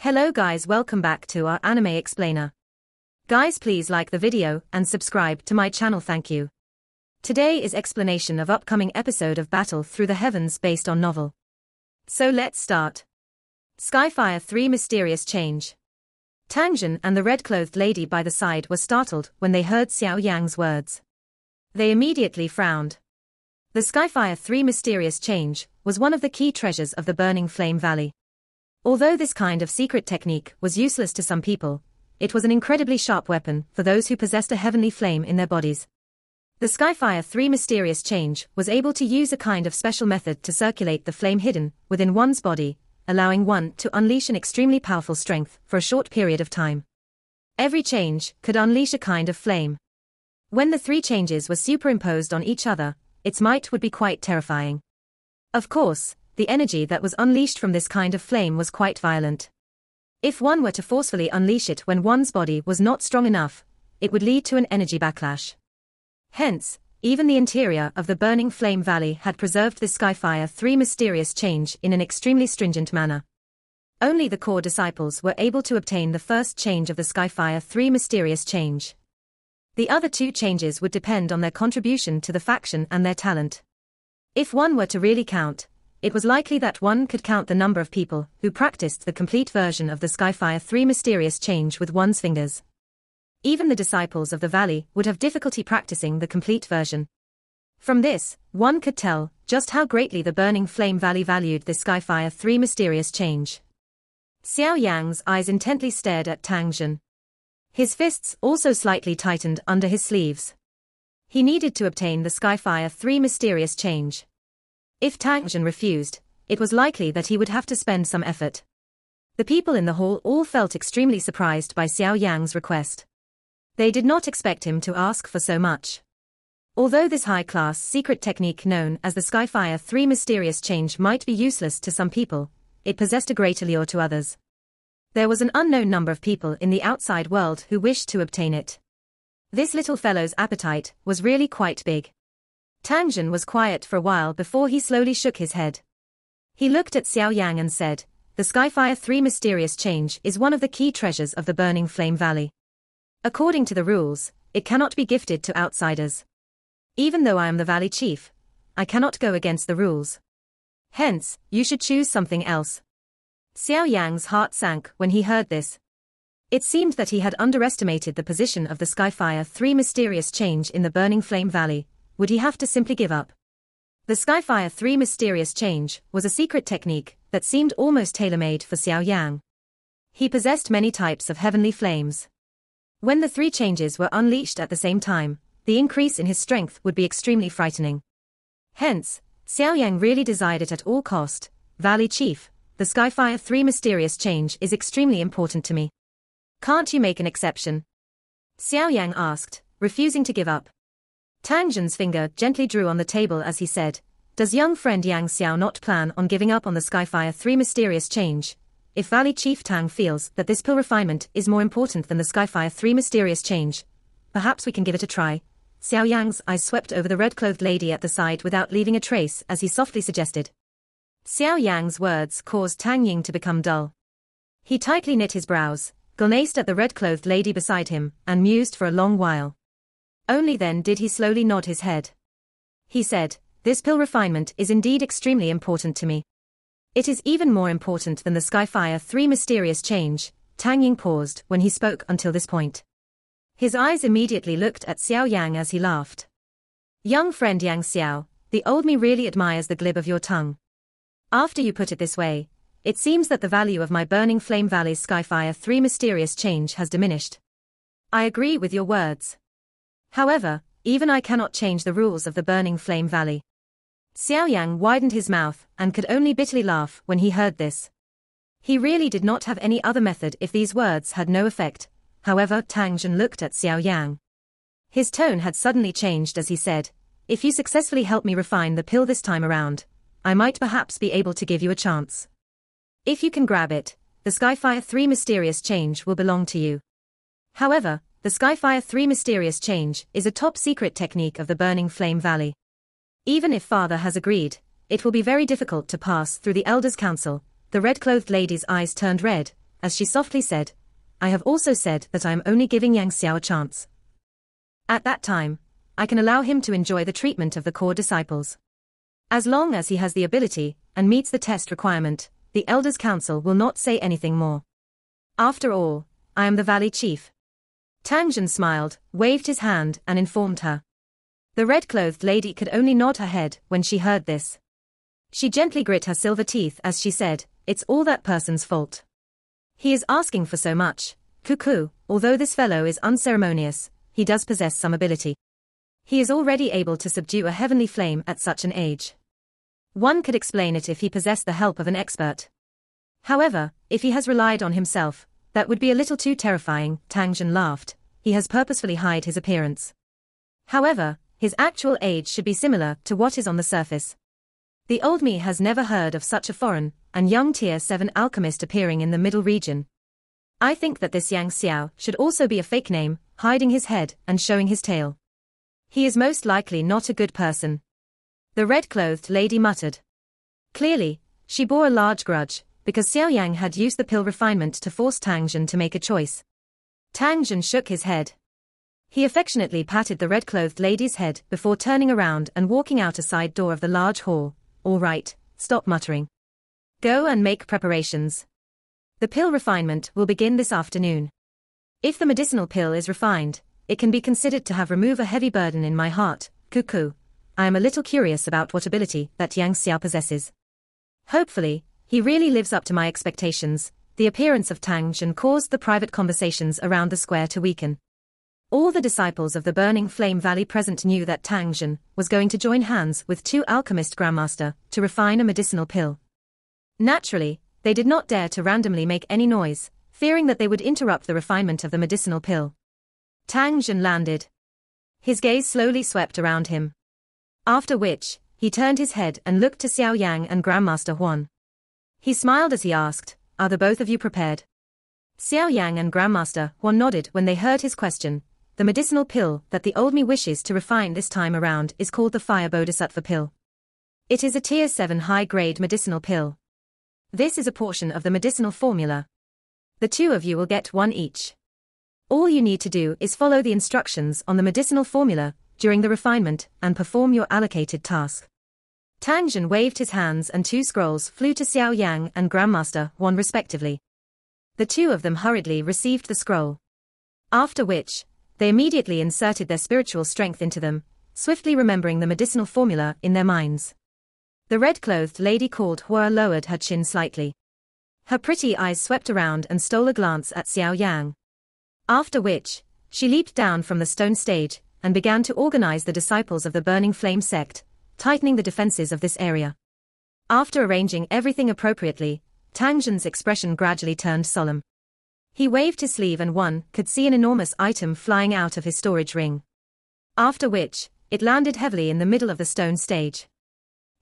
Hello guys, welcome back to our Anime Explainer. Guys, please like the video and subscribe to my channel, thank you. Today is explanation of upcoming episode of Battle Through the Heavens based on novel. So let's start. Skyfire 3 Mysterious Change. Tang Jin and the red-clothed lady by the side were startled when they heard Xiao Yang's words. They immediately frowned. The Skyfire 3 Mysterious Change was one of the key treasures of the Burning Flame Valley. Although this kind of secret technique was useless to some people, it was an incredibly sharp weapon for those who possessed a heavenly flame in their bodies. The Skyfire 3 Mysterious Change was able to use a kind of special method to circulate the flame hidden within one's body, allowing one to unleash an extremely powerful strength for a short period of time. Every change could unleash a kind of flame. When the three changes were superimposed on each other, its might would be quite terrifying. Of course, the energy that was unleashed from this kind of flame was quite violent. If one were to forcefully unleash it when one's body was not strong enough, it would lead to an energy backlash. Hence, even the interior of the Burning Flame Valley had preserved this Skyfire 3 Mysterious Change in an extremely stringent manner. Only the core disciples were able to obtain the first change of the Skyfire 3 Mysterious Change. The other two changes would depend on their contribution to the faction and their talent. If one were to really count, it was likely that one could count the number of people who practiced the complete version of the Skyfire 3 Mysterious Change with one's fingers. Even the disciples of the valley would have difficulty practicing the complete version. From this, one could tell just how greatly the Burning Flame Valley valued this Skyfire 3 Mysterious Change. Xiao Yang's eyes intently stared at Tang Jin. His fists also slightly tightened under his sleeves. He needed to obtain the Skyfire 3 Mysterious Change. If Tang Jin refused, it was likely that he would have to spend some effort. The people in the hall all felt extremely surprised by Xiao Yang's request. They did not expect him to ask for so much. Although this high-class secret technique known as the Skyfire 3 Mysterious Change might be useless to some people, it possessed a great allure to others. There was an unknown number of people in the outside world who wished to obtain it. This little fellow's appetite was really quite big. Tang Jin was quiet for a while before he slowly shook his head. He looked at Xiao Yang and said, "The Skyfire 3 Mysterious Change is one of the key treasures of the Burning Flame Valley. According to the rules, it cannot be gifted to outsiders. Even though I am the Valley Chief, I cannot go against the rules. Hence, you should choose something else." Xiao Yang's heart sank when he heard this. It seemed that he had underestimated the position of the Skyfire 3 Mysterious Change in the Burning Flame Valley. Would he have to simply give up? The Skyfire 3 Mysterious Change was a secret technique that seemed almost tailor-made for Xiao Yang. He possessed many types of heavenly flames. When the three changes were unleashed at the same time, the increase in his strength would be extremely frightening. Hence, Xiao Yang really desired it at all cost. "Valley Chief, the Skyfire 3 Mysterious Change is extremely important to me. Can't you make an exception?" Xiao Yang asked, refusing to give up. Tang Jin's finger gently drew on the table as he said, "Does young friend Yang Xiao not plan on giving up on the Skyfire 3 Mysterious Change? If Valley Chief Tang feels that this pill refinement is more important than the Skyfire 3 Mysterious Change, perhaps we can give it a try." Xiao Yang's eyes swept over the red-clothed lady at the side without leaving a trace as he softly suggested. Xiao Yang's words caused Tang Ying to become dull. He tightly knit his brows, gazed at the red-clothed lady beside him, and mused for a long while. Only then did he slowly nod his head. He said, "This pill refinement is indeed extremely important to me. It is even more important than the Skyfire 3 Mysterious Change." Tang Ying paused when he spoke until this point. His eyes immediately looked at Xiao Yang as he laughed. "Young friend Yang Xiao, the old me really admires the glib of your tongue. After you put it this way, it seems that the value of my Burning Flame Valley's Skyfire 3 Mysterious Change has diminished. I agree with your words. However, even I cannot change the rules of the Burning Flame Valley." Xiao Yang widened his mouth and could only bitterly laugh when he heard this. He really did not have any other method if these words had no effect. However, Tang Jin looked at Xiao Yang. His tone had suddenly changed as he said, "If you successfully help me refine the pill this time around, I might perhaps be able to give you a chance. If you can grab it, the Skyfire 3 Mysterious Change will belong to you. However, the Skyfire 3 Mysterious Change is a top-secret technique of the Burning Flame Valley. Even if Father has agreed, it will be very difficult to pass through the Elders' Council." The red-clothed lady's eyes turned red, as she softly said, "I have also said that I am only giving Yang Xiao a chance. At that time, I can allow him to enjoy the treatment of the core disciples. As long as he has the ability, and meets the test requirement, the Elders' Council will not say anything more. After all, I am the Valley Chief." Tang Jun smiled, waved his hand, and informed her. The red-clothed lady could only nod her head when she heard this. She gently grit her silver teeth as she said, "It's all that person's fault. He is asking for so much. Cuckoo, although this fellow is unceremonious, he does possess some ability. He is already able to subdue a heavenly flame at such an age. One could explain it if he possessed the help of an expert. However, if he has relied on himself, that would be a little too terrifying." Tang Jun laughed. "He has purposefully hide his appearance. However, his actual age should be similar to what is on the surface. The old me has never heard of such a foreign and young tier 7 alchemist appearing in the middle region. I think that this Yang Xiao should also be a fake name, hiding his head and showing his tail. He is most likely not a good person." The red-clothed lady muttered. Clearly, she bore a large grudge, because Xiao Yang had used the pill refinement to force Tang Jun to make a choice. Tang Jun shook his head. He affectionately patted the red-clothed lady's head before turning around and walking out a side door of the large hall. "All right, stop muttering. Go and make preparations. The pill refinement will begin this afternoon. If the medicinal pill is refined, it can be considered to have removed a heavy burden in my heart. Cuckoo, I am a little curious about what ability that Yang Xiao possesses. Hopefully, he really lives up to my expectations." The appearance of Tang Jun caused the private conversations around the square to weaken. All the disciples of the Burning Flame Valley present knew that Tang Jun was going to join hands with 2 alchemist grandmaster to refine a medicinal pill. Naturally, they did not dare to randomly make any noise, fearing that they would interrupt the refinement of the medicinal pill. Tang Jun landed. His gaze slowly swept around him. After which, he turned his head and looked to Xiao Yang and Grandmaster Huan. He smiled as he asked, "Are the both of you prepared?" Xiao Yang and Grandmaster Huan nodded when they heard his question. The medicinal pill that the old me wishes to refine this time around is called the Fire Bodhisattva pill. It is a tier 7 high-grade medicinal pill. This is a portion of the medicinal formula. The 2 of you will get 1 each. All you need to do is follow the instructions on the medicinal formula during the refinement and perform your allocated task." Tang Jun waved his hands and 2 scrolls flew to Xiao Yang and Grandmaster Huan respectively. The 2 of them hurriedly received the scroll. After which, they immediately inserted their spiritual strength into them, swiftly remembering the medicinal formula in their minds. The red-clothed lady called Hua lowered her chin slightly. Her pretty eyes swept around and stole a glance at Xiao Yang. After which, she leaped down from the stone stage and began to organize the disciples of the Burning Flame sect, tightening the defenses of this area. After arranging everything appropriately, Tang Jun's expression gradually turned solemn. He waved his sleeve and one could see an enormous item flying out of his storage ring. After which, it landed heavily in the middle of the stone stage.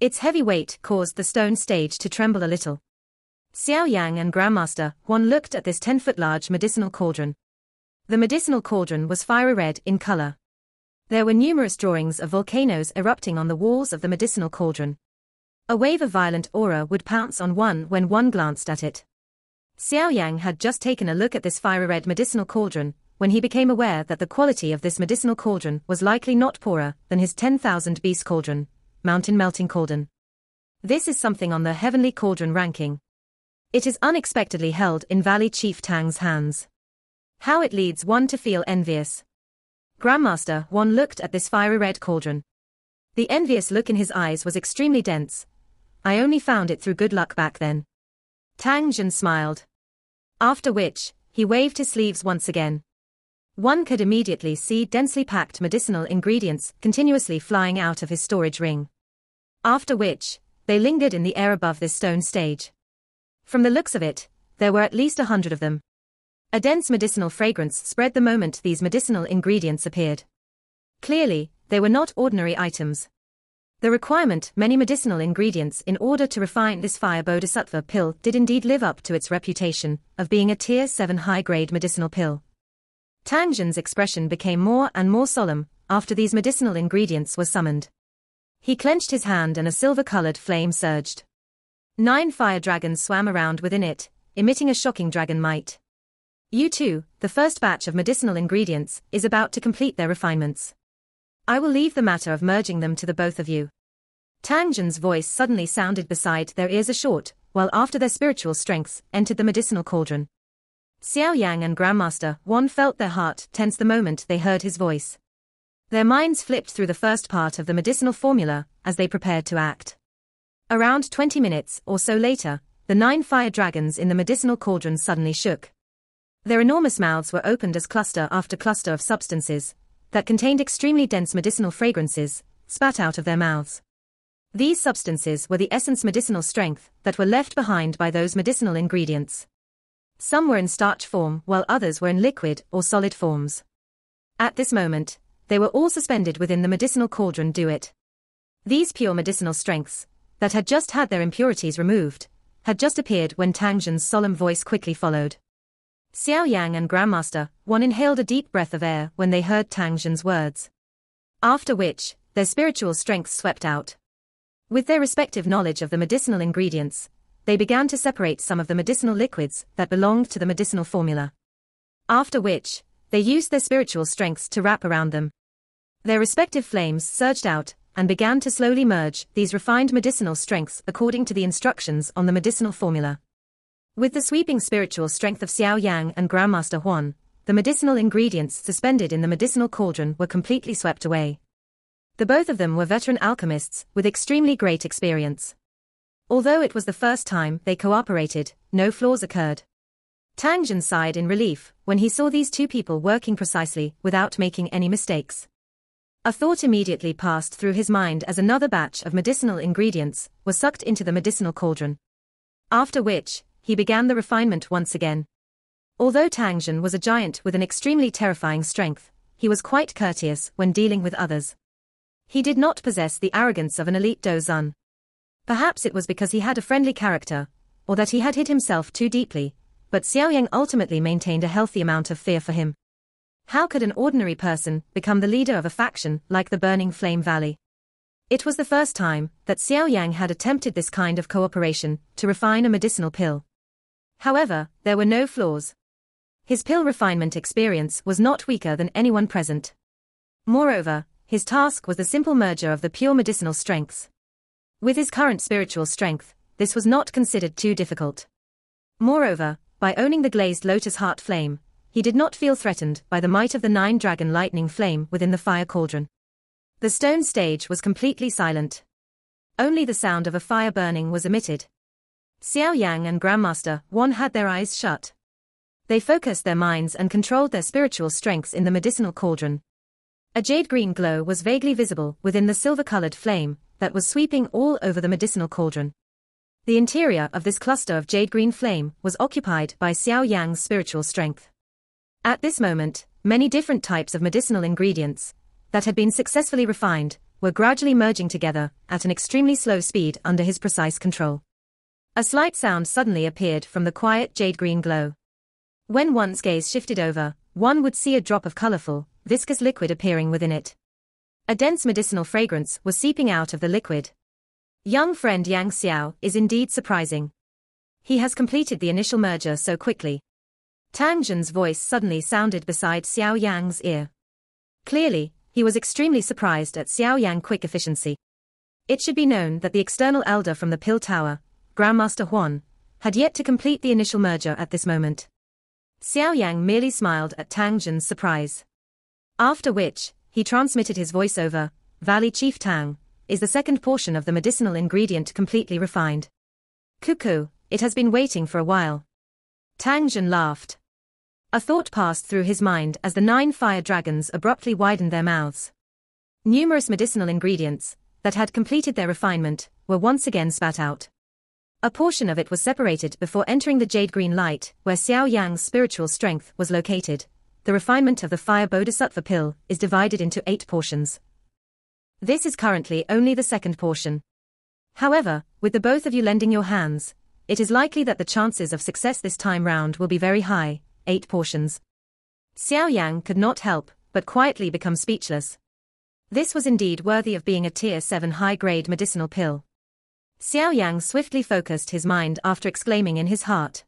Its heavy weight caused the stone stage to tremble a little. Xiao Yang and Grandmaster Huan looked at this 10-foot large medicinal cauldron. The medicinal cauldron was fiery red in color. There were numerous drawings of volcanoes erupting on the walls of the medicinal cauldron. A wave of violent aura would pounce on one when one glanced at it. Xiao Yang had just taken a look at this fiery red medicinal cauldron, when he became aware that the quality of this medicinal cauldron was likely not poorer than his 10,000 beast cauldron, mountain melting cauldron. This is something on the heavenly cauldron ranking. It is unexpectedly held in Valley Chief Tang's hands. How it leads one to feel envious. Grandmaster Huan looked at this fiery red cauldron. The envious look in his eyes was extremely dense. I only found it through good luck back then. Tang Jun smiled. After which, he waved his sleeves once again. One could immediately see densely packed medicinal ingredients continuously flying out of his storage ring. After which, they lingered in the air above this stone stage. From the looks of it, there were at least 100 of them. A dense medicinal fragrance spread the moment these medicinal ingredients appeared. Clearly, they were not ordinary items. The requirement many medicinal ingredients in order to refine this Fire Bodhisattva pill did indeed live up to its reputation of being a tier 7 high-grade medicinal pill. Tang Jun's expression became more and more solemn after these medicinal ingredients were summoned. He clenched his hand and a silver-colored flame surged. 9 fire dragons swam around within it, emitting a shocking dragon might. You too, the first batch of medicinal ingredients, is about to complete their refinements. I will leave the matter of merging them to the both of you. Tang Zhen's voice suddenly sounded beside their ears a short, while after their spiritual strengths entered the medicinal cauldron. Xiao Yang and Grandmaster Wan felt their heart tense the moment they heard his voice. Their minds flipped through the first part of the medicinal formula as they prepared to act. Around 20 minutes or so later, the 9 fire dragons in the medicinal cauldron suddenly shook. Their enormous mouths were opened as cluster after cluster of substances that contained extremely dense medicinal fragrances spat out of their mouths. These substances were the essence medicinal strength that were left behind by those medicinal ingredients. Some were in starch form while others were in liquid or solid forms. At this moment, they were all suspended within the medicinal cauldron duet. These pure medicinal strengths, that had just had their impurities removed, had just appeared when Tang Zhen's solemn voice quickly followed. Xiao Yang and Grandmaster Wan inhaled a deep breath of air when they heard Tang Zhen's words. After which, their spiritual strengths swept out. With their respective knowledge of the medicinal ingredients, they began to separate some of the medicinal liquids that belonged to the medicinal formula. After which, they used their spiritual strengths to wrap around them. Their respective flames surged out and began to slowly merge these refined medicinal strengths according to the instructions on the medicinal formula. With the sweeping spiritual strength of Xiao Yang and Grandmaster Huan, the medicinal ingredients suspended in the medicinal cauldron were completely swept away. The both of them were veteran alchemists with extremely great experience. Although it was the first time they cooperated, no flaws occurred. Tang Zhen sighed in relief when he saw these two people working precisely without making any mistakes. A thought immediately passed through his mind as another batch of medicinal ingredients was sucked into the medicinal cauldron. After which, he began the refinement once again. Although Tang Zhen was a giant with an extremely terrifying strength, he was quite courteous when dealing with others. He did not possess the arrogance of an elite Dozun. Perhaps it was because he had a friendly character, or that he had hid himself too deeply, but Xiao Yang ultimately maintained a healthy amount of fear for him. How could an ordinary person become the leader of a faction like the Burning Flame Valley? It was the first time that Xiao Yang had attempted this kind of cooperation to refine a medicinal pill. However, there were no flaws. His pill refinement experience was not weaker than anyone present. Moreover, his task was the simple merger of the pure medicinal strengths. With his current spiritual strength, this was not considered too difficult. Moreover, by owning the glazed lotus heart flame, he did not feel threatened by the might of the 9-dragon lightning flame within the fire cauldron. The stone stage was completely silent. Only the sound of a fire burning was emitted. Xiao Yang and Grandmaster Wan had their eyes shut. They focused their minds and controlled their spiritual strengths in the medicinal cauldron. A jade-green glow was vaguely visible within the silver-colored flame that was sweeping all over the medicinal cauldron. The interior of this cluster of jade-green flame was occupied by Xiao Yang's spiritual strength. At this moment, many different types of medicinal ingredients that had been successfully refined were gradually merging together at an extremely slow speed under his precise control. A slight sound suddenly appeared from the quiet jade-green glow. When one's gaze shifted over, one would see a drop of colorful, viscous liquid appearing within it. A dense medicinal fragrance was seeping out of the liquid. Young friend Yang Xiao is indeed surprising. He has completed the initial merger so quickly. Tang Zhen's voice suddenly sounded beside Xiao Yang's ear. Clearly, he was extremely surprised at Xiao Yang's quick efficiency. It should be known that the external elder from the Pill Tower, Grandmaster Huan, had yet to complete the initial merger at this moment. Xiao Yang merely smiled at Tang Zhen's surprise. After which, he transmitted his voice over, Valley Chief Tang, is the second portion of the medicinal ingredient completely refined. Cuckoo, it has been waiting for a while. Tang Zhen laughed. A thought passed through his mind as the 9 fire dragons abruptly widened their mouths. Numerous medicinal ingredients that had completed their refinement were once again spat out. A portion of it was separated before entering the jade-green light where Xiao Yang's spiritual strength was located. The refinement of the fire bodhisattva pill is divided into 8 portions. This is currently only the second portion. However, with the both of you lending your hands, it is likely that the chances of success this time round will be very high. 8 portions. Xiao Yang could not help but quietly become speechless. This was indeed worthy of being a tier 7 high-grade medicinal pill. Xiao Yang swiftly focused his mind after exclaiming in his heart.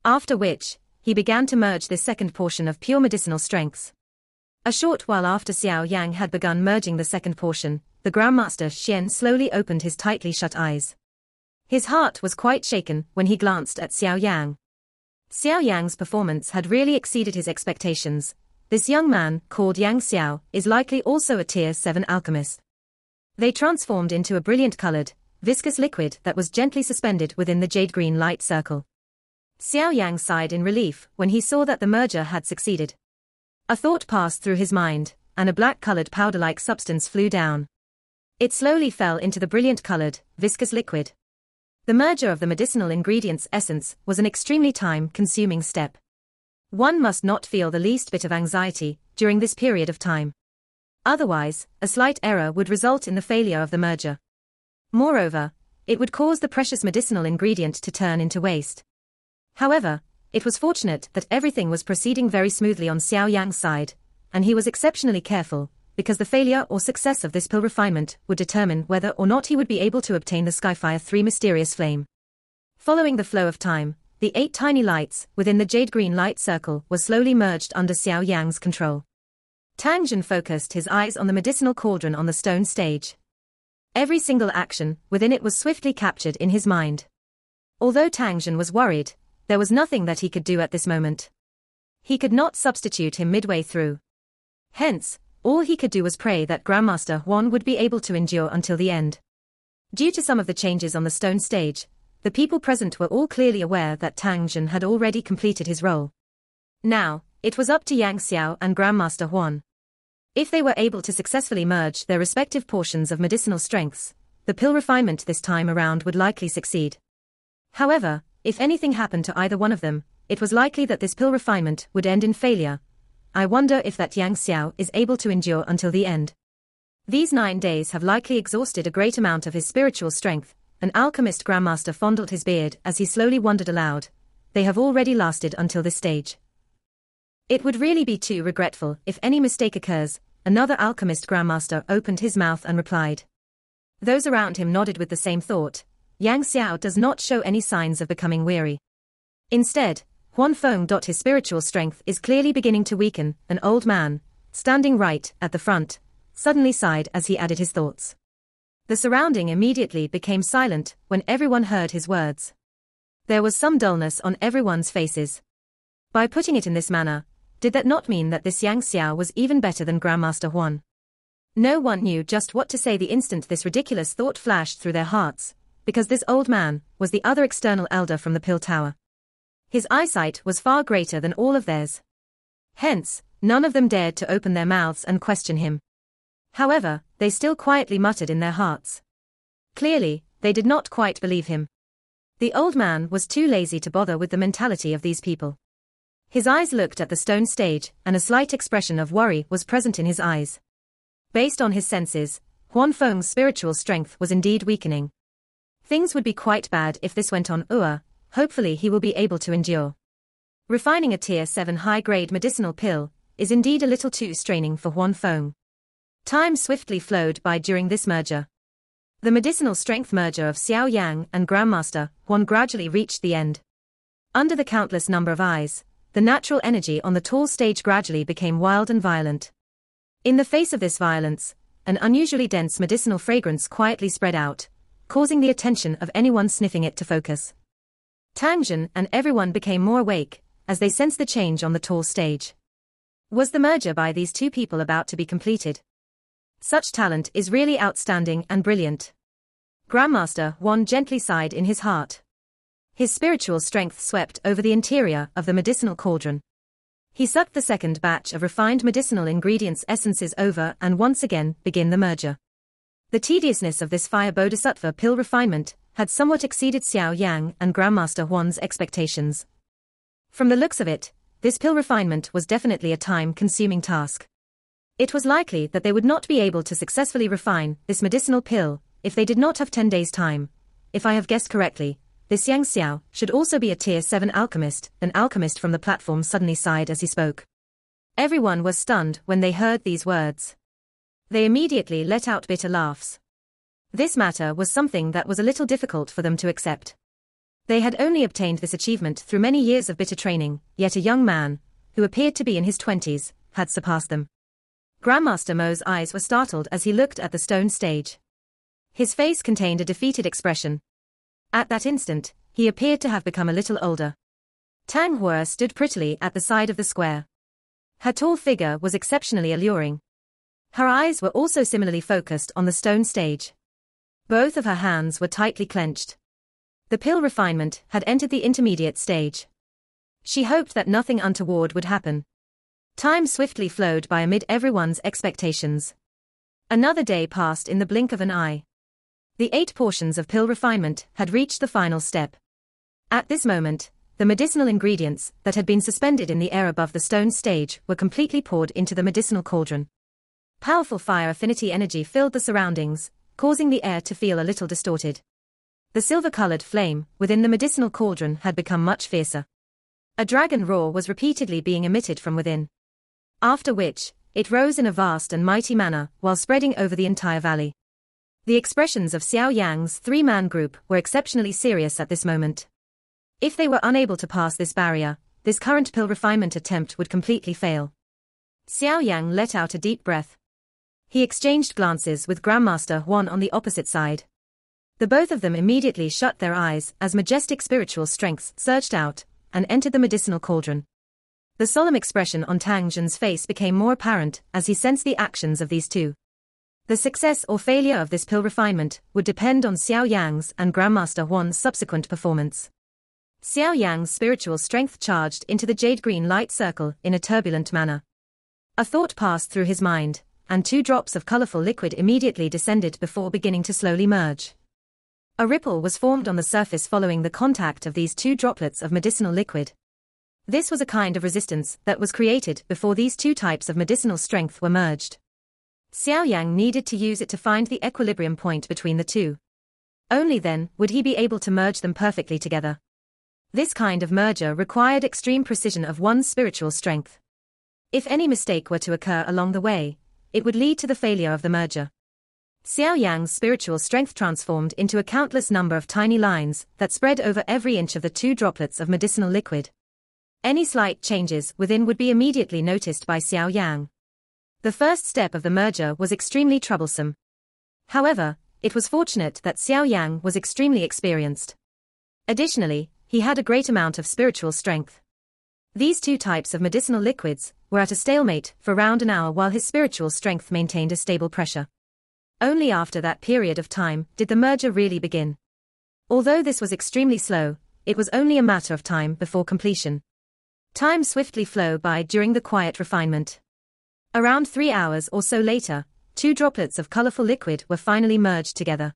After which, he began to merge this second portion of pure medicinal strengths. A short while after Xiao Yang had begun merging the second portion, the Grandmaster Xian slowly opened his tightly shut eyes. His heart was quite shaken when he glanced at Xiao Yang. Xiao Yang's performance had really exceeded his expectations. This young man, called Yang Xiao, is likely also a Tier 7 alchemist. They transformed into a brilliant-colored, viscous liquid that was gently suspended within the jade-green light circle. Xiao Yang sighed in relief when he saw that the merger had succeeded. A thought passed through his mind, and a black-colored powder-like substance flew down. It slowly fell into the brilliant-colored, viscous liquid. The merger of the medicinal ingredients' essence was an extremely time-consuming step. One must not feel the least bit of anxiety during this period of time. Otherwise, a slight error would result in the failure of the merger. Moreover, it would cause the precious medicinal ingredient to turn into waste. However, it was fortunate that everything was proceeding very smoothly on Xiao Yang's side, and he was exceptionally careful, because the failure or success of this pill refinement would determine whether or not he would be able to obtain the Skyfire 3 mysterious flame. Following the flow of time, the 8 tiny lights within the jade-green light circle were slowly merged under Xiao Yang's control. Tang Jun focused his eyes on the medicinal cauldron on the stone stage. Every single action within it was swiftly captured in his mind. Although Tang Jun was worried, there was nothing that he could do at this moment. He could not substitute him midway through. Hence, all he could do was pray that Grandmaster Huan would be able to endure until the end. Due to some of the changes on the stone stage, the people present were all clearly aware that Tang Jun had already completed his role. Now, it was up to Yang Xiao and Grandmaster Huan. If they were able to successfully merge their respective portions of medicinal strengths, the pill refinement this time around would likely succeed. However, if anything happened to either one of them, it was likely that this pill refinement would end in failure. I wonder if that Yang Xiao is able to endure until the end. These 9 days have likely exhausted a great amount of his spiritual strength. An alchemist grandmaster fondled his beard as he slowly wondered aloud. They have already lasted until this stage. It would really be too regretful if any mistake occurs. Another alchemist grandmaster opened his mouth and replied. Those around him nodded with the same thought. Yang Xiao does not show any signs of becoming weary. Instead, Huan Feng. His spiritual strength is clearly beginning to weaken. An old man, standing right at the front, suddenly sighed as he added his thoughts. The surrounding immediately became silent when everyone heard his words. There was some dullness on everyone's faces. By putting it in this manner, did that not mean that this Yang Xiao was even better than Grandmaster Huan? No one knew just what to say the instant this ridiculous thought flashed through their hearts, because this old man was the other external elder from the Pill Tower. His eyesight was far greater than all of theirs. Hence, none of them dared to open their mouths and question him. However, they still quietly muttered in their hearts. Clearly, they did not quite believe him. The old man was too lazy to bother with the mentality of these people. His eyes looked at the stone stage, and a slight expression of worry was present in his eyes. Based on his senses, Huan Feng's spiritual strength was indeed weakening. Things would be quite bad if this went on. Hopefully he will be able to endure. Refining a Tier 7 high-grade medicinal pill is indeed a little too straining for Huan Feng. Time swiftly flowed by during this merger. The medicinal strength merger of Xiao Yang and Grandmaster Huan gradually reached the end. Under the countless number of eyes, the natural energy on the tall stage gradually became wild and violent. In the face of this violence, an unusually dense medicinal fragrance quietly spread out, causing the attention of anyone sniffing it to focus. Tang Jun and everyone became more awake as they sensed the change on the tall stage. Was the merger by these two people about to be completed? Such talent is really outstanding and brilliant. Grandmaster Huan gently sighed in his heart. His spiritual strength swept over the interior of the medicinal cauldron. He sucked the second batch of refined medicinal ingredients essences over and once again began the merger. The tediousness of this fire bodhisattva pill refinement had somewhat exceeded Xiao Yang and Grandmaster Huan's expectations. From the looks of it, this pill refinement was definitely a time-consuming task. It was likely that they would not be able to successfully refine this medicinal pill if they did not have 10 days' time. If I have guessed correctly, this Yang Xiao should also be a Tier 7 alchemist. An alchemist from the platform suddenly sighed as he spoke. Everyone was stunned when they heard these words. They immediately let out bitter laughs. This matter was something that was a little difficult for them to accept. They had only obtained this achievement through many years of bitter training, yet a young man, who appeared to be in his 20s, had surpassed them. Grandmaster Mo's eyes were startled as he looked at the stone stage. His face contained a defeated expression. At that instant, he appeared to have become a little older. Tang Hua stood prettily at the side of the square. Her tall figure was exceptionally alluring. Her eyes were also similarly focused on the stone stage. Both of her hands were tightly clenched. The pill refinement had entered the intermediate stage. She hoped that nothing untoward would happen. Time swiftly flowed by amid everyone's expectations. Another day passed in the blink of an eye. The 8 portions of pill refinement had reached the final step. At this moment, the medicinal ingredients that had been suspended in the air above the stone stage were completely poured into the medicinal cauldron. Powerful fire affinity energy filled the surroundings, causing the air to feel a little distorted. The silver-colored flame within the medicinal cauldron had become much fiercer. A dragon roar was repeatedly being emitted from within. After which, it rose in a vast and mighty manner while spreading over the entire valley. The expressions of Xiao Yang's 3-man group were exceptionally serious at this moment. If they were unable to pass this barrier, this current pill refinement attempt would completely fail. Xiao Yang let out a deep breath. He exchanged glances with Grandmaster Huan on the opposite side. The both of them immediately shut their eyes as majestic spiritual strengths surged out and entered the medicinal cauldron. The solemn expression on Tang Zhen's face became more apparent as he sensed the actions of these two. The success or failure of this pill refinement would depend on Xiao Yang's and Grandmaster Huan's subsequent performance. Xiao Yang's spiritual strength charged into the jade-green light circle in a turbulent manner. A thought passed through his mind, and 2 drops of colorful liquid immediately descended before beginning to slowly merge. A ripple was formed on the surface following the contact of these 2 droplets of medicinal liquid. This was a kind of resistance that was created before these 2 types of medicinal strength were merged. Xiao Yang needed to use it to find the equilibrium point between the two. Only then would he be able to merge them perfectly together. This kind of merger required extreme precision of one's spiritual strength. If any mistake were to occur along the way, it would lead to the failure of the merger. Xiao Yang's spiritual strength transformed into a countless number of tiny lines that spread over every inch of the 2 droplets of medicinal liquid. Any slight changes within would be immediately noticed by Xiao Yang. The first step of the merger was extremely troublesome. However, it was fortunate that Xiao Yang was extremely experienced. Additionally, he had a great amount of spiritual strength. These 2 types of medicinal liquids were at a stalemate for around an hour while his spiritual strength maintained a stable pressure. Only after that period of time did the merger really begin. Although this was extremely slow, it was only a matter of time before completion. Time swiftly flew by during the quiet refinement. Around 3 hours or so later, 2 droplets of colorful liquid were finally merged together.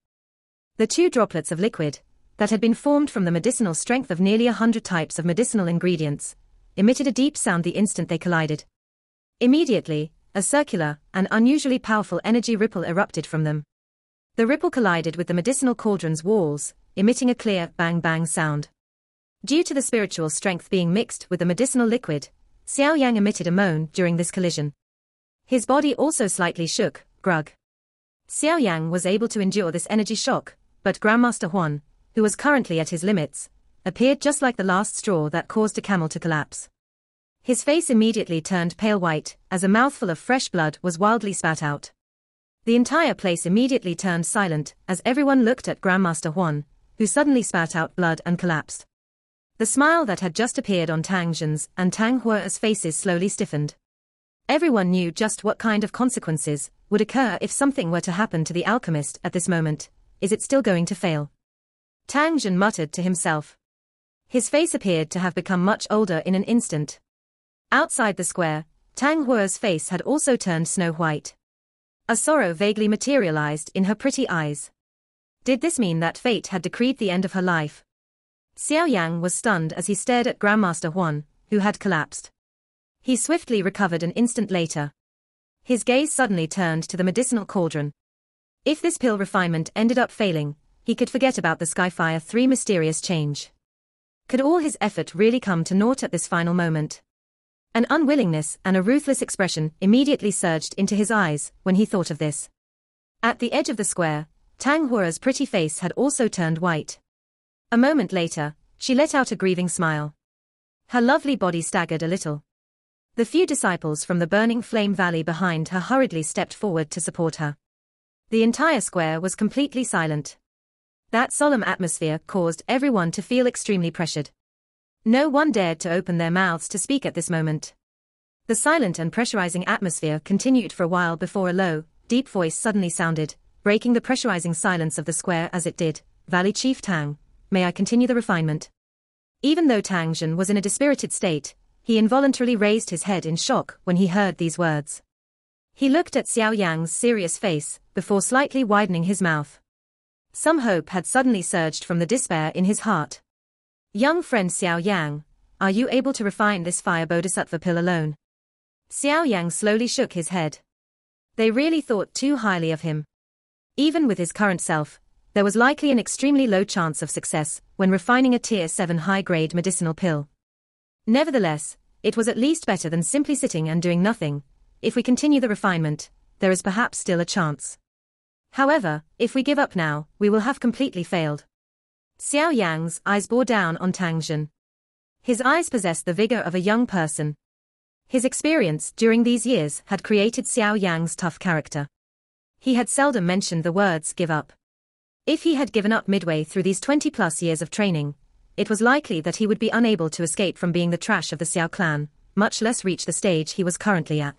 The 2 droplets of liquid, that had been formed from the medicinal strength of nearly 100 types of medicinal ingredients, emitted a deep sound the instant they collided. Immediately, a circular and unusually powerful energy ripple erupted from them. The ripple collided with the medicinal cauldron's walls, emitting a clear bang-bang sound. Due to the spiritual strength being mixed with the medicinal liquid, Xiao Yang emitted a moan during this collision. His body also slightly shook, grug. Xiao Yang was able to endure this energy shock, but Grandmaster Huan, who was currently at his limits, appeared just like the last straw that caused a camel to collapse. His face immediately turned pale white, as a mouthful of fresh blood was wildly spat out. The entire place immediately turned silent as everyone looked at Grandmaster Huan, who suddenly spat out blood and collapsed. The smile that had just appeared on Tang Zhen's and Tang Hua's faces slowly stiffened. Everyone knew just what kind of consequences would occur if something were to happen to the alchemist at this moment. Is it still going to fail? Tang Zhen muttered to himself. His face appeared to have become much older in an instant. Outside the square, Tang Hua's face had also turned snow white. A sorrow vaguely materialized in her pretty eyes. Did this mean that fate had decreed the end of her life? Xiao Yang was stunned as he stared at Grandmaster Huan, who had collapsed. He swiftly recovered an instant later. His gaze suddenly turned to the medicinal cauldron. If this pill refinement ended up failing, he could forget about the Skyfire 3 mysterious change. Could all his effort really come to naught at this final moment? An unwillingness and a ruthless expression immediately surged into his eyes when he thought of this. At the edge of the square, Tang Hua's pretty face had also turned white. A moment later, She let out a grieving smile. Her lovely body staggered a little. The few disciples from the burning flame valley behind her hurriedly stepped forward to support her. The entire square was completely silent. That solemn atmosphere caused everyone to feel extremely pressured. No one dared to open their mouths to speak at this moment. The silent and pressurizing atmosphere continued for a while before a low, deep voice suddenly sounded, breaking the pressurizing silence of the square as it did. "Valley Chief Tang, may I continue the refinement?" Even though Tang Jin was in a dispirited state, he involuntarily raised his head in shock when he heard these words. He looked at Xiao Yang's serious face, before slightly widening his mouth. Some hope had suddenly surged from the despair in his heart. "Young friend Xiao Yang, are you able to refine this fire bodhisattva pill alone?" Xiao Yang slowly shook his head. They really thought too highly of him. Even with his current self, there was likely an extremely low chance of success when refining a Tier 7 high-grade medicinal pill. Nevertheless, it was at least better than simply sitting and doing nothing. If we continue the refinement, there is perhaps still a chance. However, if we give up now, we will have completely failed. Xiao Yang's eyes bore down on Tang Jin. His eyes possessed the vigor of a young person. His experience during these years had created Xiao Yang's tough character. He had seldom mentioned the words "give up." If he had given up midway through these 20-plus years of training, it was likely that he would be unable to escape from being the trash of the Xiao clan, much less reach the stage he was currently at.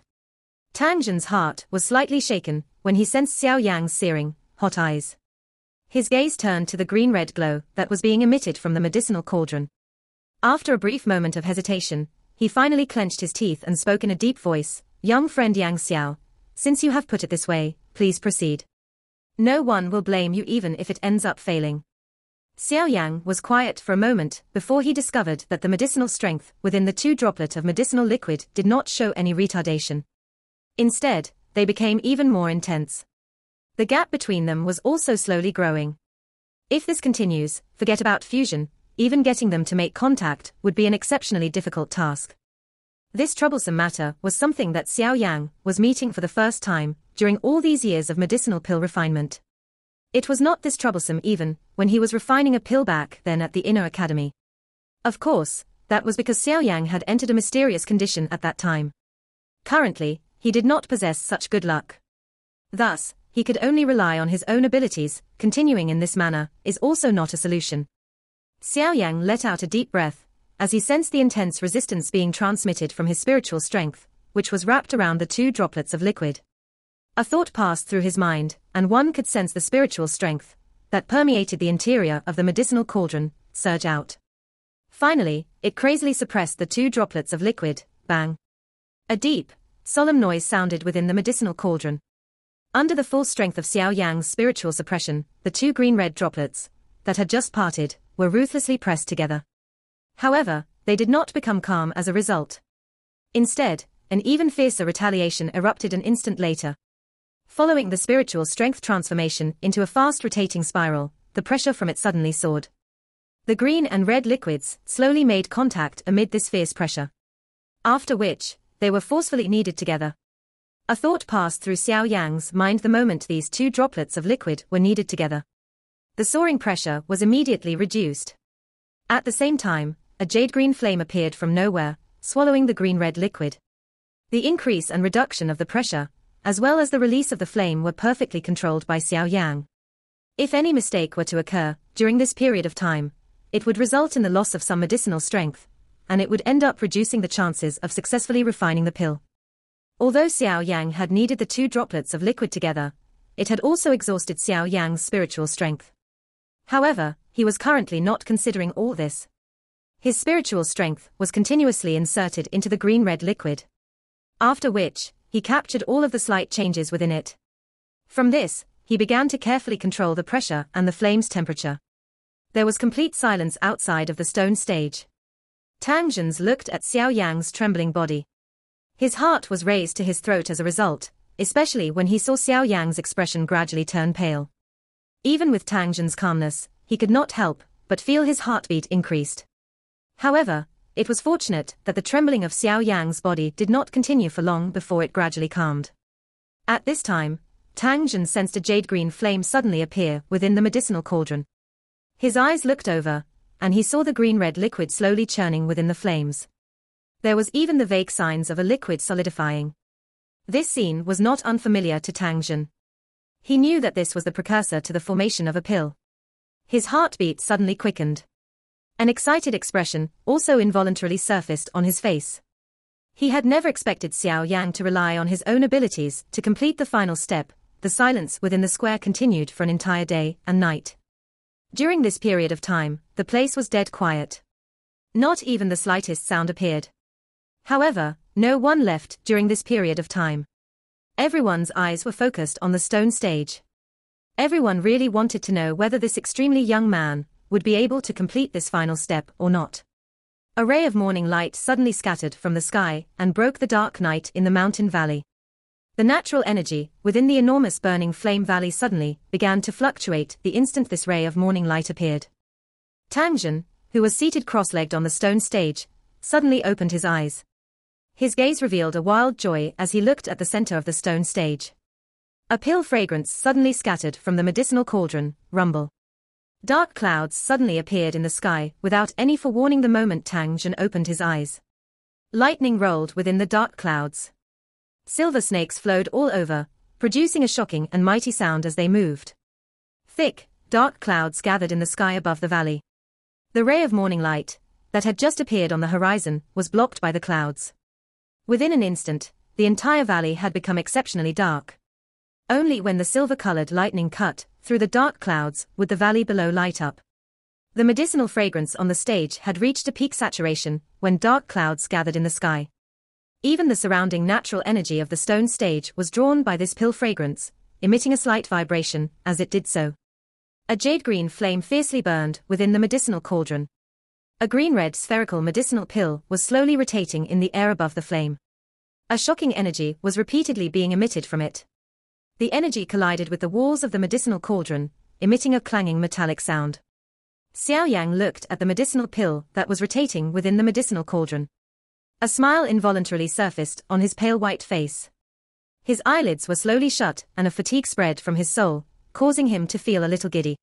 Tang Jin's heart was slightly shaken when he sensed Xiao Yang's searing, hot eyes. His gaze turned to the green-red glow that was being emitted from the medicinal cauldron. After a brief moment of hesitation, he finally clenched his teeth and spoke in a deep voice, "Young friend Yang Xiao, since you have put it this way, please proceed. No one will blame you even if it ends up failing." Xiao Yang was quiet for a moment before he discovered that the medicinal strength within the 2 droplets of medicinal liquid did not show any retardation. Instead, they became even more intense. The gap between them was also slowly growing. If this continues, forget about fusion, even getting them to make contact would be an exceptionally difficult task. This troublesome matter was something that Xiao Yang was meeting for the first time during all these years of medicinal pill refinement. It was not this troublesome even when he was refining a pill back then at the Inner Academy. Of course, that was because Xiao Yang had entered a mysterious condition at that time. Currently, he did not possess such good luck. Thus, he could only rely on his own abilities. Continuing in this manner is also not a solution. Xiao Yang let out a deep breath, as he sensed the intense resistance being transmitted from his spiritual strength, which was wrapped around the 2 droplets of liquid. A thought passed through his mind, and one could sense the spiritual strength that permeated the interior of the medicinal cauldron surge out. Finally, it crazily suppressed the 2 droplets of liquid. Bang! A deep, solemn noise sounded within the medicinal cauldron. Under the full strength of Xiao Yang's spiritual suppression, the 2 green-red droplets that had just parted were ruthlessly pressed together. However, they did not become calm as a result. Instead, an even fiercer retaliation erupted an instant later. Following the spiritual strength transformation into a fast rotating spiral, the pressure from it suddenly soared. The green and red liquids slowly made contact amid this fierce pressure. After which, they were forcefully kneaded together. A thought passed through Xiao Yang's mind the moment these 2 droplets of liquid were kneaded together. The soaring pressure was immediately reduced. At the same time, a jade-green flame appeared from nowhere, swallowing the green-red liquid. The increase and reduction of the pressure, as well as the release of the flame, were perfectly controlled by Xiao Yang. If any mistake were to occur during this period of time, it would result in the loss of some medicinal strength, and it would end up reducing the chances of successfully refining the pill. Although Xiao Yang had kneaded the 2 droplets of liquid together, it had also exhausted Xiao Yang's spiritual strength. However, he was currently not considering all this. His spiritual strength was continuously inserted into the green-red liquid. After which, he captured all of the slight changes within it. From this, he began to carefully control the pressure and the flame's temperature. There was complete silence outside of the stone stage. Tang Jin looked at Xiao Yang's trembling body. His heart was raised to his throat as a result, especially when he saw Xiao Yang's expression gradually turn pale. Even with Tang Jin's calmness, he could not help but feel his heartbeat increased. However, it was fortunate that the trembling of Xiao Yang's body did not continue for long before it gradually calmed. At this time, Tang Jin sensed a jade-green flame suddenly appear within the medicinal cauldron. His eyes looked over, and he saw the green-red liquid slowly churning within the flames. There was even the vague signs of a liquid solidifying. This scene was not unfamiliar to Tang Jin. He knew that this was the precursor to the formation of a pill. His heartbeat suddenly quickened. An excited expression also involuntarily surfaced on his face. He had never expected Xiao Yang to rely on his own abilities to complete the final step. The silence within the square continued for an entire day and night. During this period of time, the place was dead quiet. Not even the slightest sound appeared. However, no one left during this period of time. Everyone's eyes were focused on the stone stage. Everyone really wanted to know whether this extremely young man would be able to complete this final step or not. A ray of morning light suddenly scattered from the sky and broke the dark night in the mountain valley. The natural energy within the enormous burning flame valley suddenly began to fluctuate the instant this ray of morning light appeared. Tang Jin, who was seated cross-legged on the stone stage, suddenly opened his eyes. His gaze revealed a wild joy as he looked at the center of the stone stage. A pill fragrance suddenly scattered from the medicinal cauldron, rumble. Dark clouds suddenly appeared in the sky without any forewarning the moment Tang Jin opened his eyes. Lightning rolled within the dark clouds. Silver snakes flowed all over, producing a shocking and mighty sound as they moved. Thick, dark clouds gathered in the sky above the valley. The ray of morning light that had just appeared on the horizon was blocked by the clouds. Within an instant, the entire valley had become exceptionally dark. Only when the silver-colored lightning cut through the dark clouds would the valley below light up. The medicinal fragrance on the stage had reached a peak saturation when dark clouds gathered in the sky. Even the surrounding natural energy of the stone stage was drawn by this pill fragrance, emitting a slight vibration as it did so. A jade-green flame fiercely burned within the medicinal cauldron. A green-red spherical medicinal pill was slowly rotating in the air above the flame. A shocking energy was repeatedly being emitted from it. The energy collided with the walls of the medicinal cauldron, emitting a clanging metallic sound. Xiao Yang looked at the medicinal pill that was rotating within the medicinal cauldron. A smile involuntarily surfaced on his pale white face. His eyelids were slowly shut and a fatigue spread from his soul, causing him to feel a little giddy.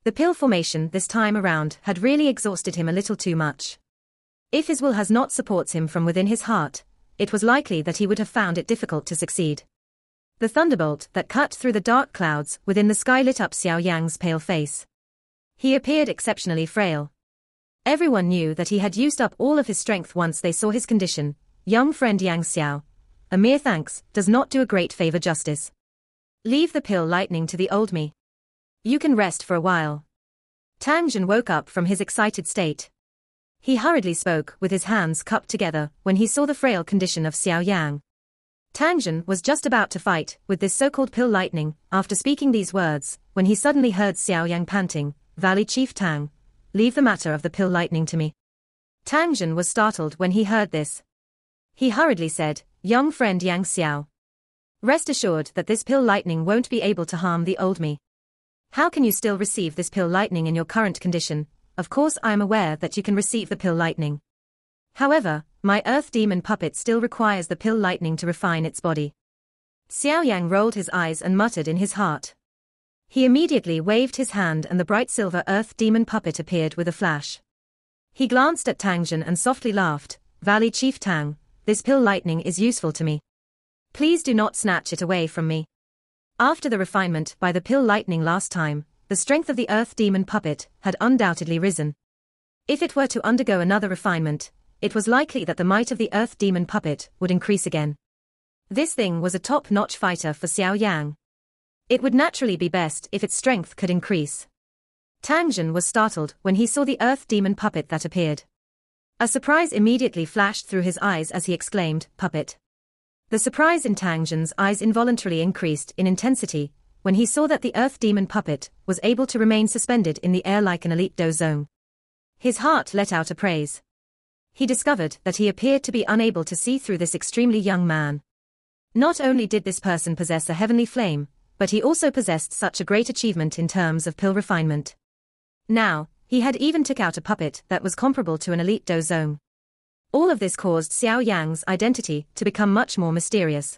The pill formation this time around had really exhausted him a little too much. If his will has not supports him from within his heart, it was likely that he would have found it difficult to succeed. The thunderbolt that cut through the dark clouds within the sky lit up Xiao Yang's pale face. He appeared exceptionally frail. Everyone knew that he had used up all of his strength once they saw his condition. Young friend Yang Xiao, a mere thanks does not do a great favor justice. Leave the pill lightning to the old me. You can rest for a while. Tang Jin woke up from his excited state. He hurriedly spoke with his hands cupped together when he saw the frail condition of Xiao Yang. Tang Jin was just about to fight with this so-called pill lightning after speaking these words when he suddenly heard Xiao Yang panting, "Valley Chief Tang, leave the matter of the pill lightning to me." Tang Jin was startled when he heard this. He hurriedly said, "Young friend Yang Xiao, rest assured that this pill lightning won't be able to harm the old me. How can you still receive this pill lightning in your current condition? Of course I am aware that you can receive the pill lightning. However, my earth demon puppet still requires the pill lightning to refine its body." Xiao Yang rolled his eyes and muttered in his heart. He immediately waved his hand and the bright silver earth demon puppet appeared with a flash. He glanced at Tang Jin and softly laughed, "Valley Chief Tang, this pill lightning is useful to me. Please do not snatch it away from me." After the refinement by the pill lightning last time, the strength of the earth demon puppet had undoubtedly risen. If it were to undergo another refinement, it was likely that the might of the earth demon puppet would increase again. This thing was a top-notch fighter for Xiao Yang. It would naturally be best if its strength could increase. Tang Jin was startled when he saw the earth demon puppet that appeared. A surprise immediately flashed through his eyes as he exclaimed, "Puppet." The surprise in Tang Jin's eyes involuntarily increased in intensity when he saw that the earth demon puppet was able to remain suspended in the air like an elite dozong. His heart let out a praise. He discovered that he appeared to be unable to see through this extremely young man. Not only did this person possess a heavenly flame, but he also possessed such a great achievement in terms of pill refinement. Now, he had even took out a puppet that was comparable to an elite dozong. All of this caused Xiao Yang's identity to become much more mysterious.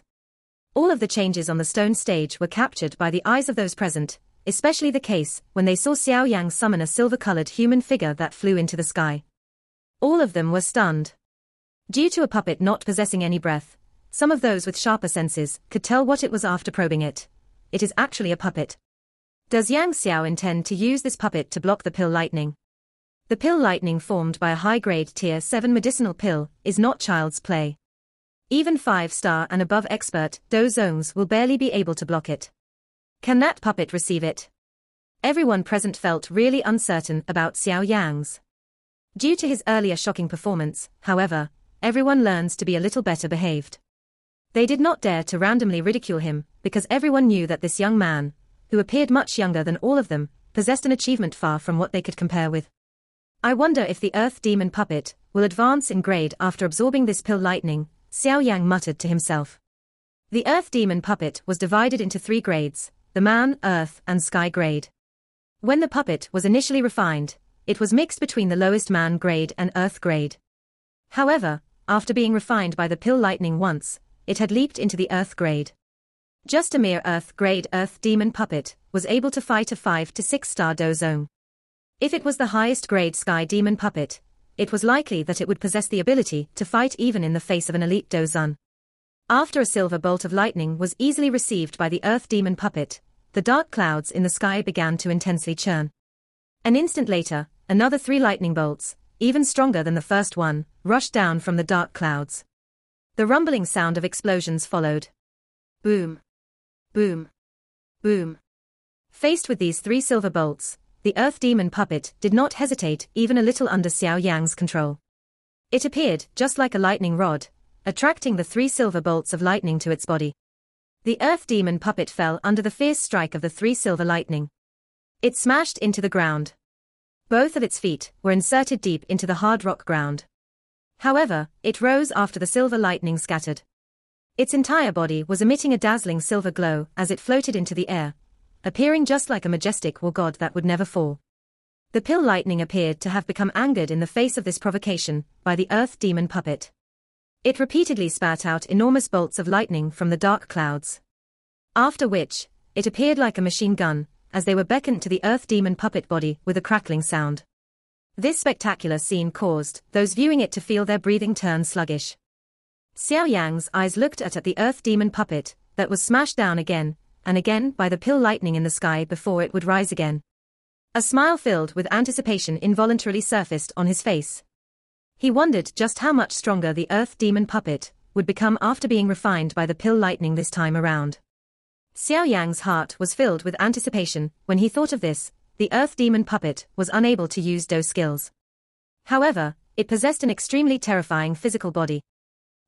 All of the changes on the stone stage were captured by the eyes of those present, especially the case when they saw Xiao Yang summon a silver-colored human figure that flew into the sky. All of them were stunned. Due to a puppet not possessing any breath, some of those with sharper senses could tell what it was after probing it. It is actually a puppet. Does Yang Xiao intend to use this puppet to block the pill lightning? The pill lightning formed by a high-grade Tier 7 medicinal pill is not child's play. Even 5-star and above expert dozongs will barely be able to block it. Can that puppet receive it? Everyone present felt really uncertain about Xiao Yang's. Due to his earlier shocking performance, however, everyone learns to be a little better behaved. They did not dare to randomly ridicule him, because everyone knew that this young man, who appeared much younger than all of them, possessed an achievement far from what they could compare with. I wonder if the Earth Demon puppet will advance in grade after absorbing this pill lightning, Xiao Yang muttered to himself. The Earth Demon puppet was divided into 3 grades, the Man, Earth, and Sky grade. When the puppet was initially refined, it was mixed between the lowest Man grade and Earth grade. However, after being refined by the pill lightning once, it had leaped into the Earth grade. Just a mere Earth grade Earth Demon puppet was able to fight a 5 to 6-star dozong. If it was the highest grade Sky Demon puppet, it was likely that it would possess the ability to fight even in the face of an elite dozon. After a silver bolt of lightning was easily received by the Earth Demon puppet, the dark clouds in the sky began to intensely churn. An instant later, another 3 lightning bolts, even stronger than the first one, rushed down from the dark clouds. The rumbling sound of explosions followed. Boom. Boom. Boom. Faced with these 3 silver bolts, the Earth Demon puppet did not hesitate even a little under Xiao Yang's control. It appeared just like a lightning rod, attracting the 3 silver bolts of lightning to its body. The Earth Demon puppet fell under the fierce strike of the 3 silver lightning. It smashed into the ground. Both of its feet were inserted deep into the hard rock ground. However, it rose after the silver lightning scattered. Its entire body was emitting a dazzling silver glow as it floated into the air, appearing just like a majestic war god that would never fall. The pill lightning appeared to have become angered in the face of this provocation by the Earth Demon puppet. It repeatedly spat out enormous bolts of lightning from the dark clouds. After which, it appeared like a machine gun, as they were beckoned to the Earth Demon puppet body with a crackling sound. This spectacular scene caused those viewing it to feel their breathing turn sluggish. Xiao Yang's eyes looked at the Earth Demon puppet that was smashed down again and again by the pill lightning in the sky before it would rise again. A smile filled with anticipation involuntarily surfaced on his face. He wondered just how much stronger the Earth Demon puppet would become after being refined by the pill lightning this time around. Xiao Yang's heart was filled with anticipation when he thought of this. The Earth Demon puppet was unable to use those skills. However, it possessed an extremely terrifying physical body.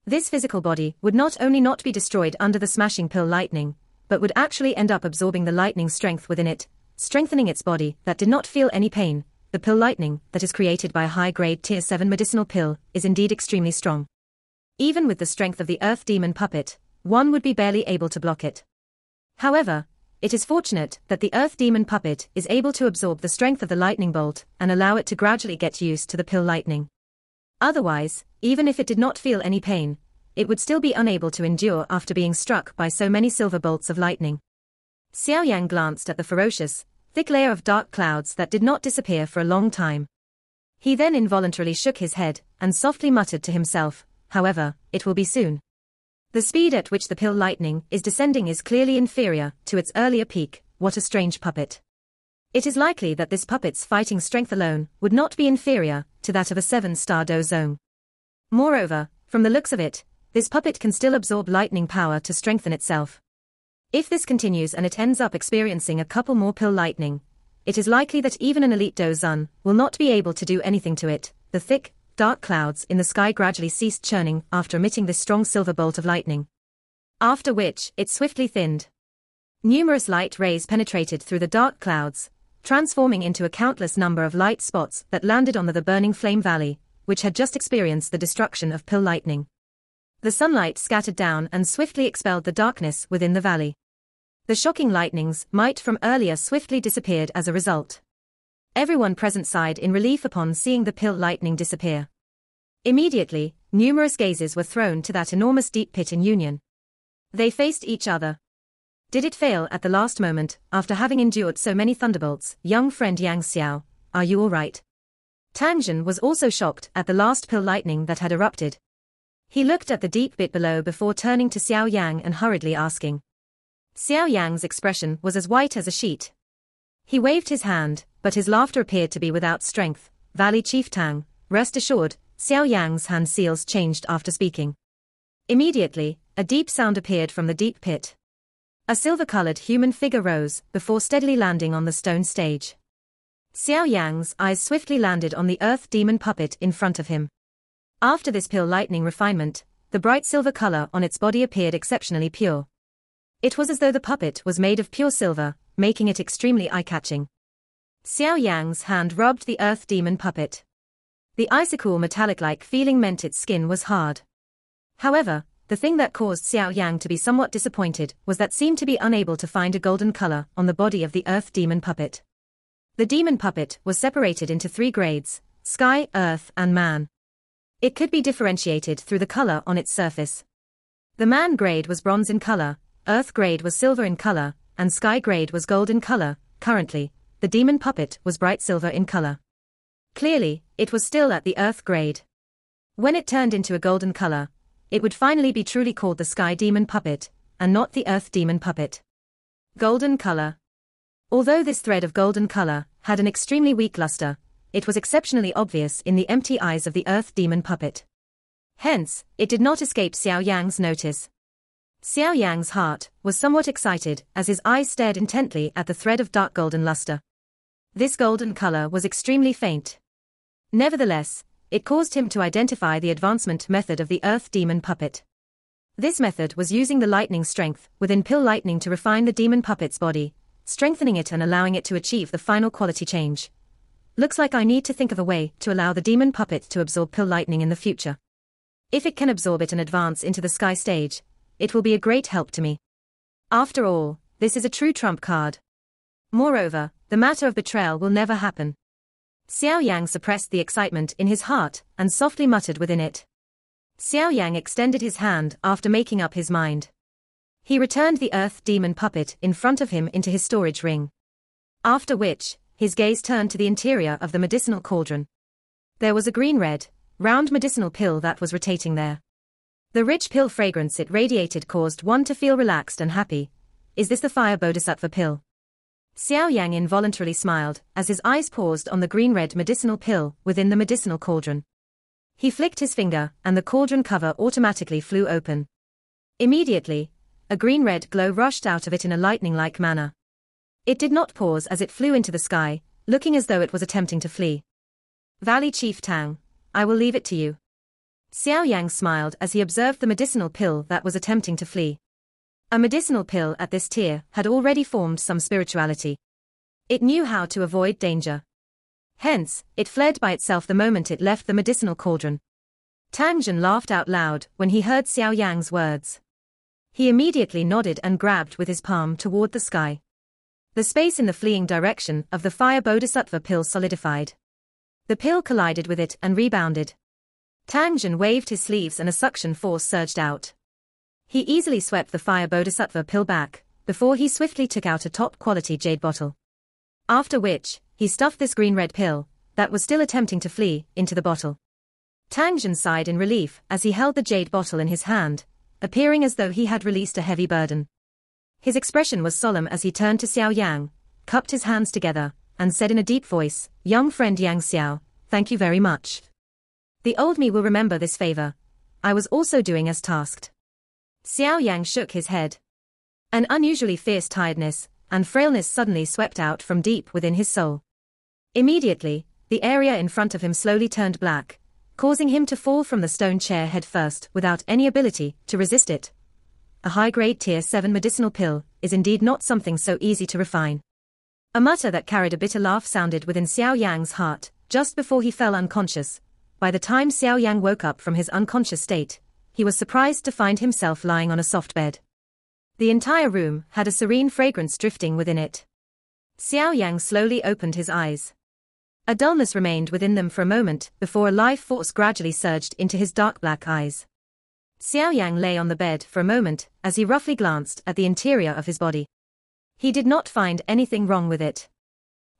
This physical body would not only not be destroyed under the smashing pill lightning, but would actually end up absorbing the lightning strength within it, strengthening its body that did not feel any pain. The pill lightning that is created by a high-grade Tier 7 medicinal pill is indeed extremely strong. Even with the strength of the Earth Demon puppet, one would be barely able to block it. However, it is fortunate that the Earth Demon puppet is able to absorb the strength of the lightning bolt and allow it to gradually get used to the pill lightning. Otherwise, even if it did not feel any pain, it would still be unable to endure after being struck by so many silver bolts of lightning. Xiao Yang glanced at the ferocious, thick layer of dark clouds that did not disappear for a long time. He then involuntarily shook his head and softly muttered to himself, however, it will be soon. The speed at which the pill lightning is descending is clearly inferior to its earlier peak. What a strange puppet. It is likely that this puppet's fighting strength alone would not be inferior to that of a 7-star dozong. Moreover, from the looks of it, this puppet can still absorb lightning power to strengthen itself. If this continues and it ends up experiencing a couple more pill lightning, it is likely that even an elite dozon will not be able to do anything to it. The thick, dark clouds in the sky gradually ceased churning after emitting this strong silver bolt of lightning. After which, it swiftly thinned. Numerous light rays penetrated through the dark clouds, transforming into a countless number of light spots that landed on the burning flame valley, which had just experienced the destruction of pill lightning. The sunlight scattered down and swiftly expelled the darkness within the valley. The shocking lightnings might from earlier swiftly disappeared as a result. Everyone present sighed in relief upon seeing the pill lightning disappear. Immediately, numerous gazes were thrown to that enormous deep pit in union. They faced each other. Did it fail at the last moment, after having endured so many thunderbolts? Young friend Yang Xiao, are you alright? Tang Jin was also shocked at the last pill lightning that had erupted. He looked at the deep pit below before turning to Xiao Yang and hurriedly asking. Xiao Yang's expression was as white as a sheet. He waved his hand, but his laughter appeared to be without strength. Valley Chief Tang, rest assured, Xiao Yang's hand seals changed after speaking. Immediately, a deep sound appeared from the deep pit. A silver-colored human figure rose, before steadily landing on the stone stage. Xiao Yang's eyes swiftly landed on the earth demon puppet in front of him. After this pill lightning refinement, the bright silver color on its body appeared exceptionally pure. It was as though the puppet was made of pure silver, making it extremely eye-catching. Xiao Yang's hand rubbed the earth demon puppet. The icy-cool metallic-like feeling meant its skin was hard. However, the thing that caused Xiao Yang to be somewhat disappointed was that seemed to be unable to find a golden color on the body of the earth demon puppet. The demon puppet was separated into 3 grades: sky, earth, and man. It could be differentiated through the color on its surface. The man grade was bronze in color, earth grade was silver in color, and sky grade was gold in color. Currently, the demon puppet was bright silver in color. Clearly, it was still at the earth grade. When it turned into a golden color, it would finally be truly called the sky demon puppet, and not the earth demon puppet. Golden color. Although this thread of golden color had an extremely weak luster, it was exceptionally obvious in the empty eyes of the earth demon puppet. Hence, it did not escape Xiao Yang's notice. Xiao Yang's heart was somewhat excited as his eyes stared intently at the thread of dark golden luster. This golden color was extremely faint. Nevertheless, it caused him to identify the advancement method of the earth demon puppet. This method was using the lightning strength within pill lightning to refine the demon puppet's body, strengthening it and allowing it to achieve the final quality change. Looks like I need to think of a way to allow the demon puppet to absorb pill lightning in the future. If it can absorb it and advance into the sky stage, it will be a great help to me. After all, this is a true trump card. Moreover, the matter of betrayal will never happen. Xiao Yang suppressed the excitement in his heart and softly muttered within it. Xiao Yang extended his hand after making up his mind. He returned the earth demon puppet in front of him into his storage ring. After which, his gaze turned to the interior of the medicinal cauldron. There was a green-red, round medicinal pill that was rotating there. The rich pill fragrance it radiated caused one to feel relaxed and happy. Is this the fire bodhisattva pill? Xiao Yang involuntarily smiled as his eyes paused on the green-red medicinal pill within the medicinal cauldron. He flicked his finger and the cauldron cover automatically flew open. Immediately, a green-red glow rushed out of it in a lightning-like manner. It did not pause as it flew into the sky, looking as though it was attempting to flee. Valley Chief Tang, I will leave it to you. Xiao Yang smiled as he observed the medicinal pill that was attempting to flee. A medicinal pill at this tier had already formed some spirituality. It knew how to avoid danger. Hence, it fled by itself the moment it left the medicinal cauldron. Tang Jin laughed out loud when he heard Xiao Yang's words. He immediately nodded and grabbed with his palm toward the sky. The space in the fleeing direction of the fire bodhisattva pill solidified. The pill collided with it and rebounded. Tang Jin waved his sleeves and a suction force surged out. He easily swept the fire bodhisattva pill back, before he swiftly took out a top-quality jade bottle. After which, he stuffed this green-red pill, that was still attempting to flee, into the bottle. Tang Jin sighed in relief as he held the jade bottle in his hand, appearing as though he had released a heavy burden. His expression was solemn as he turned to Xiao Yang, cupped his hands together, and said in a deep voice, "Young friend Yang Xiao, thank you very much. The old me will remember this favor. I was also doing as tasked." Xiao Yang shook his head. An unusually fierce tiredness and frailness suddenly swept out from deep within his soul. Immediately, the area in front of him slowly turned black, causing him to fall from the stone chair head first without any ability to resist it. A high-grade Tier 7 medicinal pill is indeed not something so easy to refine. A mutter that carried a bitter laugh sounded within Xiao Yang's heart just before he fell unconscious. By the time Xiao Yang woke up from his unconscious state, he was surprised to find himself lying on a soft bed. The entire room had a serene fragrance drifting within it. Xiao Yang slowly opened his eyes. A dullness remained within them for a moment before a life force gradually surged into his dark black eyes. Xiao Yang lay on the bed for a moment as he roughly glanced at the interior of his body. He did not find anything wrong with it.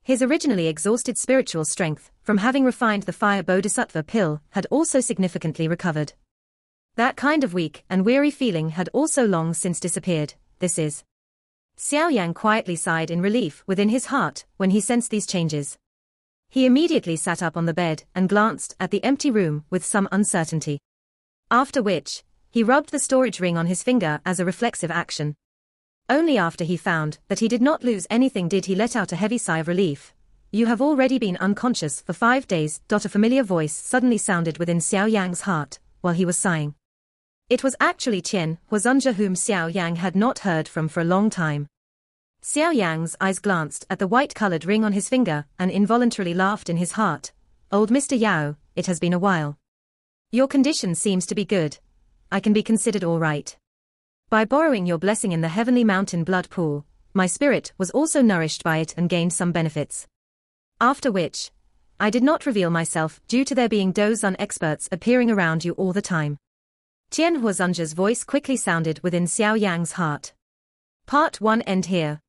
His originally exhausted spiritual strength, from having refined the fire bodhisattva pill, had also significantly recovered. That kind of weak and weary feeling had also long since disappeared. This is. Xiao Yang quietly sighed in relief within his heart when he sensed these changes. He immediately sat up on the bed and glanced at the empty room with some uncertainty. After which, he rubbed the storage ring on his finger as a reflexive action. Only after he found that he did not lose anything did he let out a heavy sigh of relief. "You have already been unconscious for 5 days." A familiar voice suddenly sounded within Xiao Yang's heart while he was sighing. It was actually Qian Huazunja, whom Xiao Yang had not heard from for a long time. Xiao Yang's eyes glanced at the white-colored ring on his finger and involuntarily laughed in his heart. "Old Mr. Yao, it has been a while. Your condition seems to be good. I can be considered all right. By borrowing your blessing in the heavenly mountain blood pool, my spirit was also nourished by it and gained some benefits. After which, I did not reveal myself due to there being Dozun experts appearing around you all the time." Qian Huazunja's voice quickly sounded within Xiao Yang's heart. Part 1 end here.